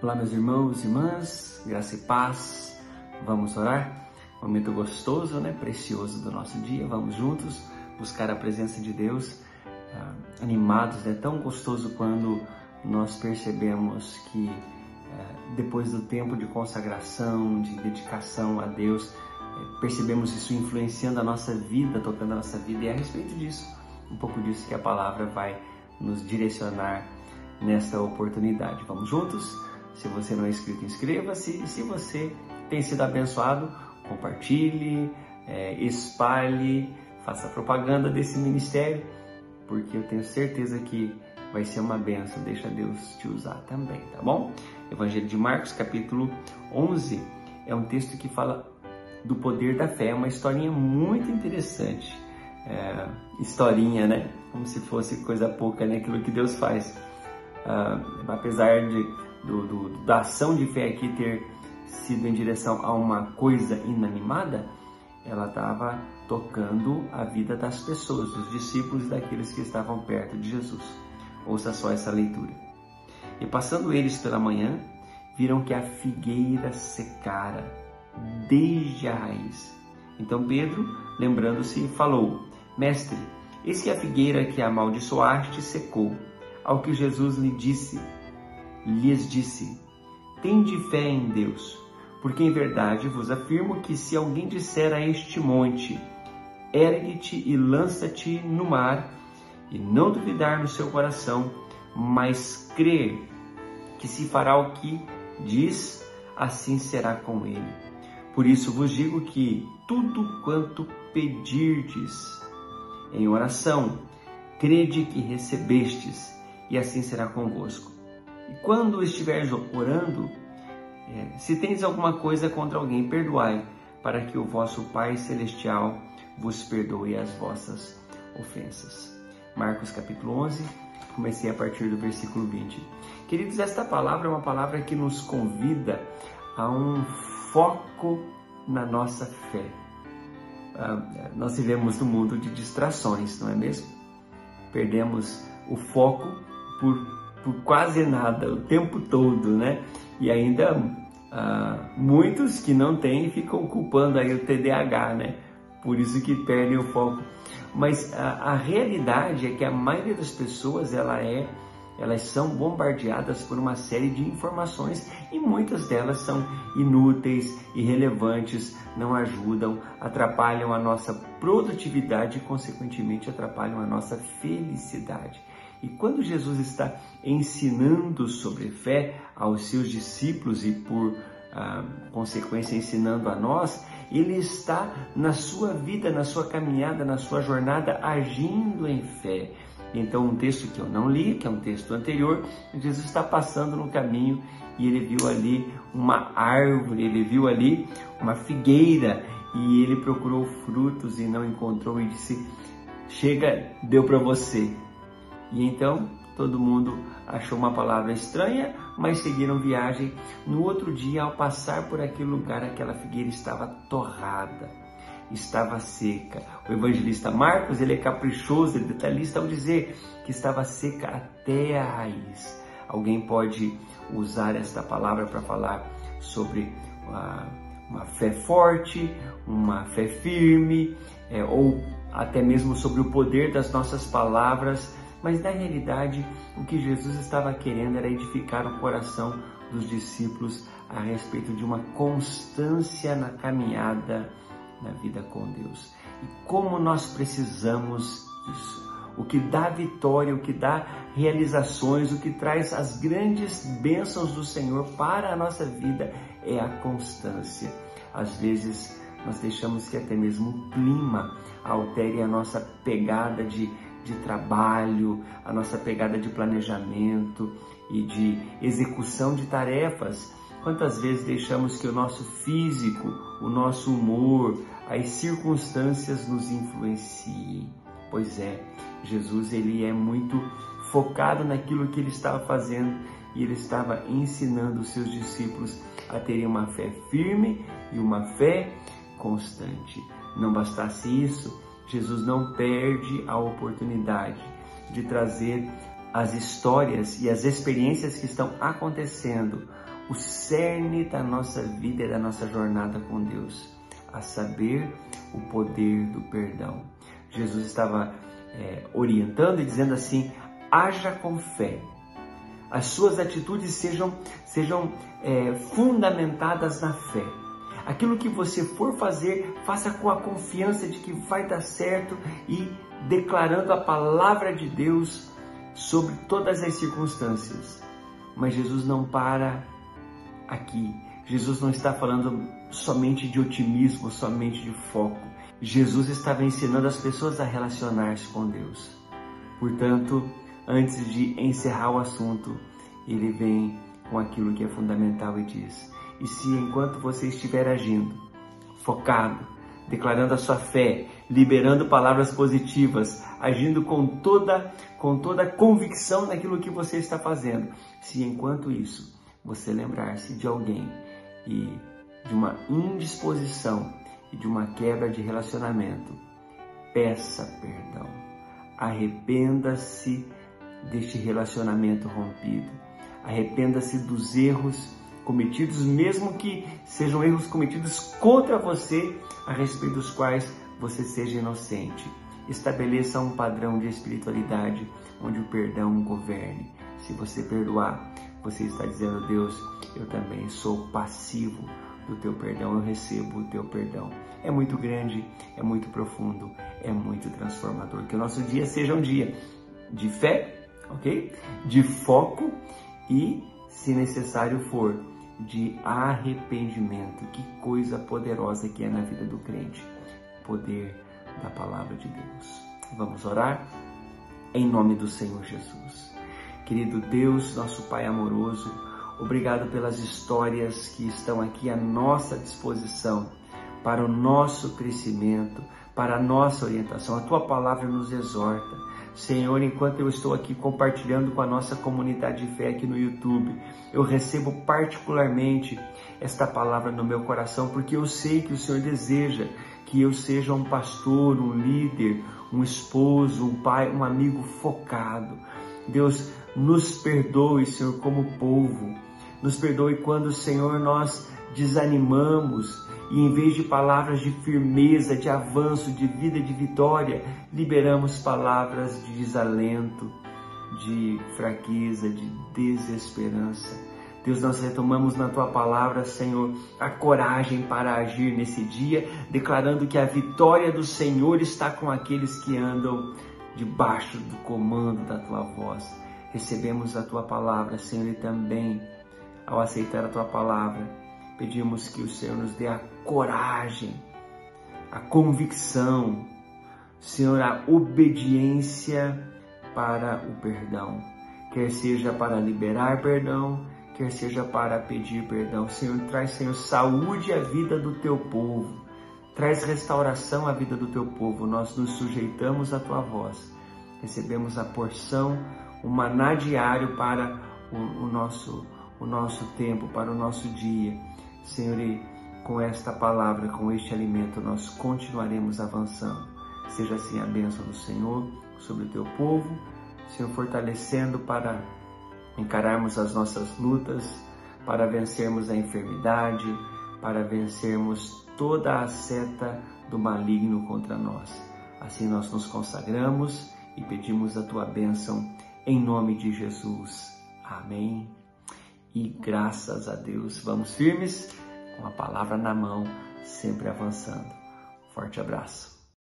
Olá, meus irmãos e irmãs, graça e paz. Vamos orar? Momento gostoso, né? Precioso do nosso dia. Vamos juntos buscar a presença de Deus, animados. É tão gostoso quando nós percebemos que depois do tempo de consagração, de dedicação a Deus, percebemos isso influenciando a nossa vida, tocando a nossa vida. E é a respeito disso, um pouco disso que a palavra vai nos direcionar nesta oportunidade. Vamos juntos? Se você não é inscrito, inscreva-se. E se você tem sido abençoado, compartilhe, espalhe, faça propaganda desse ministério, porque eu tenho certeza que vai ser uma bênção. Deixa Deus te usar também, tá bom? Evangelho de Marcos, capítulo 11, é um texto que fala do poder da fé. É uma historinha muito interessante. Historinha, né? Como se fosse coisa pouca, né? Aquilo que Deus faz. Apesar da ação de fé aqui ter sido em direção a uma coisa inanimada, ela estava tocando a vida das pessoas, dos discípulos e daqueles que estavam perto de Jesus. Ouça só essa leitura. E passando eles pela manhã, viram que a figueira secara desde a raiz. Então Pedro, lembrando-se, falou: Mestre, eis que a figueira que amaldiçoaste secou. Ao que Jesus lhes disse: Tende fé em Deus, porque em verdade vos afirmo que se alguém disser a este monte, ergue-te e lança-te no mar, e não duvidar no seu coração, mas crer que se fará o que diz, assim será com ele. Por isso vos digo que tudo quanto pedirdes em oração, crede que recebestes, e assim será convosco. E quando estiveres orando, se tens alguma coisa contra alguém, perdoai, para que o vosso Pai Celestial vos perdoe as vossas ofensas. Marcos capítulo 11, comecei a partir do versículo 20. Queridos, esta palavra é uma palavra que nos convida a um foco na nossa fé. Nós vivemos num mundo de distrações, não é mesmo? Perdemos o foco por quase nada, o tempo todo, né? E ainda muitos que não têm ficam culpando aí o TDAH, né? Por isso que perdem o foco. Mas a realidade é que a maioria das pessoas, elas são bombardeadas por uma série de informações e muitas delas são inúteis, irrelevantes, não ajudam, atrapalham a nossa produtividade e, consequentemente, atrapalham a nossa felicidade. E quando Jesus está ensinando sobre fé aos seus discípulos e, por consequência, ensinando a nós, ele está na sua vida, na sua caminhada, na sua jornada, agindo em fé. Então, um texto que eu não li, que é um texto anterior, Jesus está passando no caminho e ele viu ali uma árvore, ele viu ali uma figueira e ele procurou frutos e não encontrou e disse: chega, deu para você. E então todo mundo achou uma palavra estranha, mas seguiram viagem. No outro dia, ao passar por aquele lugar, aquela figueira estava torrada, estava seca. O evangelista Marcos, ele é caprichoso, ele é detalhista ao dizer que estava seca até a raiz. Alguém pode usar esta palavra para falar sobre uma fé forte, uma fé firme, ou até mesmo sobre o poder das nossas palavras. Mas na realidade, o que Jesus estava querendo era edificar o coração dos discípulos a respeito de uma constância na caminhada na vida com Deus. E como nós precisamos disso. O que dá vitória, o que dá realizações, o que traz as grandes bênçãos do Senhor para a nossa vida é a constância. Às vezes nós deixamos que até mesmo o clima altere a nossa pegada de trabalho, a nossa pegada de planejamento e de execução de tarefas. Quantas vezes deixamos que o nosso físico, o nosso humor, as circunstâncias nos influenciem? Pois é, Jesus, ele é muito focado naquilo que ele estava fazendo e ele estava ensinando os seus discípulos a terem uma fé firme e uma fé constante. Não bastasse isso, Jesus não perde a oportunidade de trazer as histórias e as experiências que estão acontecendo, o cerne da nossa vida e da nossa jornada com Deus, a saber, o poder do perdão. Jesus estava orientando e dizendo assim: haja com fé. As suas atitudes sejam fundamentadas na fé. Aquilo que você for fazer, faça com a confiança de que vai dar certo e declarando a palavra de Deus sobre todas as circunstâncias. Mas Jesus não para aqui. Jesus não está falando somente de otimismo, somente de foco. Jesus estava ensinando as pessoas a relacionar-se com Deus. Portanto, antes de encerrar o assunto, ele vem com aquilo que é fundamental e diz: e se enquanto você estiver agindo, focado, declarando a sua fé, liberando palavras positivas, agindo com toda convicção naquilo que você está fazendo, se enquanto isso você lembrar-se de alguém e de uma indisposição e de uma quebra de relacionamento, peça perdão. Arrependa-se deste relacionamento rompido. Arrependa-se dos erros cometidos, mesmo que sejam erros cometidos contra você, a respeito dos quais você seja inocente. Estabeleça um padrão de espiritualidade onde o perdão governe. Se você perdoar, você está dizendo: Deus, eu também sou passivo do teu perdão, eu recebo o teu perdão. É muito grande, é muito profundo, é muito transformador. Que o nosso dia seja um dia de fé, ok? De foco e, se necessário for, de arrependimento. Que coisa poderosa que é na vida do crente. Poder da palavra de Deus. Vamos orar? Em nome do Senhor Jesus. Querido Deus, nosso Pai amoroso, obrigado pelas histórias que estão aqui à nossa disposição para o nosso crescimento, para a nossa orientação. A Tua palavra nos exorta. Senhor, enquanto eu estou aqui compartilhando com a nossa comunidade de fé aqui no YouTube, eu recebo particularmente esta palavra no meu coração, porque eu sei que o Senhor deseja que eu seja um pastor, um líder, um esposo, um pai, um amigo focado. Deus, nos perdoe, Senhor, como povo. Nos perdoe quando, Senhor, nós desanimamos e em vez de palavras de firmeza, de avanço, de vida, de vitória, liberamos palavras de desalento, de fraqueza, de desesperança. Deus, nós retomamos na Tua palavra, Senhor, a coragem para agir nesse dia, declarando que a vitória do Senhor está com aqueles que andam debaixo do comando da Tua voz. Recebemos a Tua palavra, Senhor, e também, ao aceitar a Tua palavra, pedimos que o Senhor nos dê a coragem, a convicção, Senhor, a obediência para o perdão. Quer seja para liberar perdão, quer seja para pedir perdão. Senhor, traz, Senhor, saúde à vida do Teu povo. Traz restauração à vida do Teu povo. Nós nos sujeitamos à Tua voz. Recebemos a porção, o maná diário para o nosso tempo, para o nosso dia. Senhor, e com esta palavra, com este alimento, nós continuaremos avançando. Seja assim a bênção do Senhor sobre o Teu povo, Senhor, fortalecendo para encararmos as nossas lutas, para vencermos a enfermidade, para vencermos toda a seta do maligno contra nós. Assim nós nos consagramos e pedimos a Tua bênção em nome de Jesus. Amém. E graças a Deus, vamos firmes, com a palavra na mão, sempre avançando. Forte abraço.